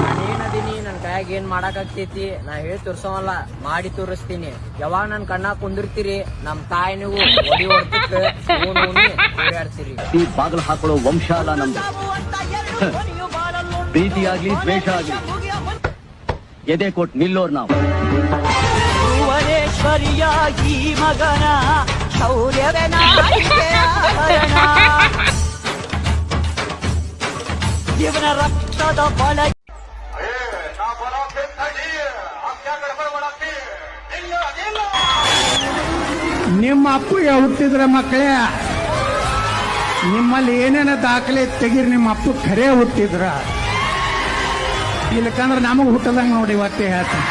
ನಾನೇನದೀನಿ ನನ್ ಕೈಯಾಗ ಏನ್ ಮಾಡಾಕತ್ತೈತಿ ನಾ ಹೇಳಿ ತೋರ್ಸವಲ್ಲ ಮಾಡಿ ತೋರಿಸ್ತೀನಿ. ಯಾವಾಗ ನನ್ ಕಣ್ಣಾಗ ಕುಂದಿರ್ತೀರಿ ನಮ್ ತಾಯಿ ನೀವು ಒಡಿ ಹೊಡ್ತಿರ್ತೀರಿ. ಈ ಬಾಗಿಲು ಹಾಕೊಳ್ಳೋ ವಂಶ ಅಲ್ಲ ನಮ್ದು. ಪ್ರೀತಿ ಆಗ್ಲಿ ದ್ವೇಷ ಆಗ್ಲಿ ಎದೆ ಕೊಟ್ಟು ನಿಲ್ಲೋರ್ ನಾವು. ಭುವನೇಶ್ವರಿಯ ಈ ಮಗನ ಶೌರ್ಯವೇ ಇವನ ರಕ್ತದ ಬಲ. ನಿಮ್ಮ ಅಪ್ಪಗೆ ಹುಟ್ಟಿದ್ರ ಮಕ್ಕಳೇ, ನಿಮ್ಮಲ್ಲಿ ಏನೇನ ದಾಖಲೆ ತೆಗೀರಿ. ನಿಮ್ಮ ಅಪ್ಪ ಖರೆ ಹುಟ್ಟಿದ್ರ, ಇಲ್ಲಕಂದ್ರೆ ನಮಗ್ ಹುಟ್ಟದಂಗ ನೋಡಿ ಇವತ್ತೇ ಹೇಳ್ತಾನೆ.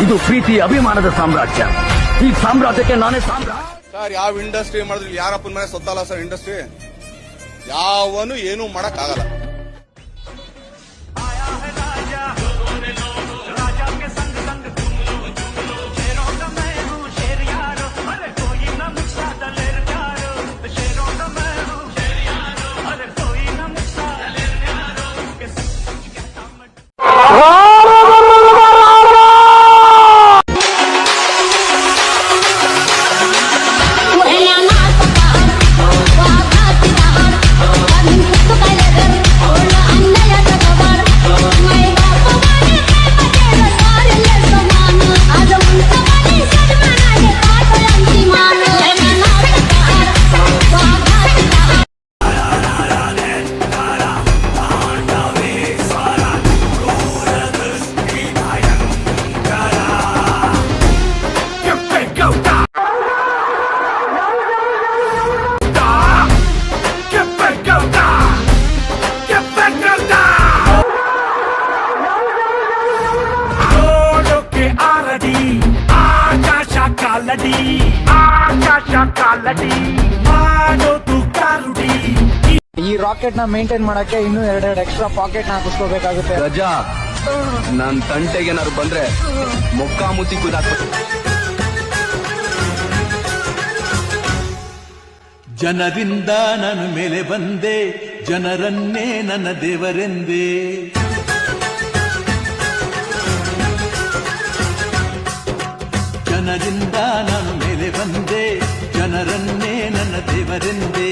ಇದು ಪ್ರೀತಿ ಅಭಿಮಾನದ ಸಾಮ್ರಾಜ್ಯ. ಈ ಸಾಮ್ರಾಜ್ಯಕ್ಕೆ ನಾನೇ ಸಾಮ್ರಾಜ್ಯ. ಸರ್, ಯಾವ ಇಂಡಸ್ಟ್ರಿ ಮಾಡಿದ್ರು ಯಾರಪ್ಪನ ಮನೆ ಸೊತ್ತಲ್ಲ ಸರ್. ಇಂಡಸ್ಟ್ರಿ ಯಾವನು ಏನು ಮಾಡಕ್ ಆಗಲ್ಲ. ಈ ರಾಕೆಟ್ ನ ಮೇಂಟೈನ್ ಮಾಡಕ್ಕೆ ಇನ್ನೂ ಎರಡೆರಡು ಎಕ್ಸ್ಟ್ರಾ ಪಾಕೆಟ್ ನ ಹಾಕಿಸ್ಕೋಬೇಕಾಗುತ್ತೆ. ರಜಾ, ನನ್ ತಂಟೆಗೆ ಏನಾದ್ರು ಬಂದ್ರೆ ಮುಕ್ಕಾಮುತ್ತಿ ಕುದಾಕ್ಬೇಕು. ಜನರಿಂದ ನಾನು ಮೇಲೆ ಬಂದೆ, ಜನರನ್ನೇ ನನ್ನ ದೇವರೆಂದೇ. ಜನರಿಂದ ನಾನು ಮೇಲೆ ಬಂದೆ, ಜನರನ್ನೇ ನನ್ನ ದೇವರೆಂದೇ.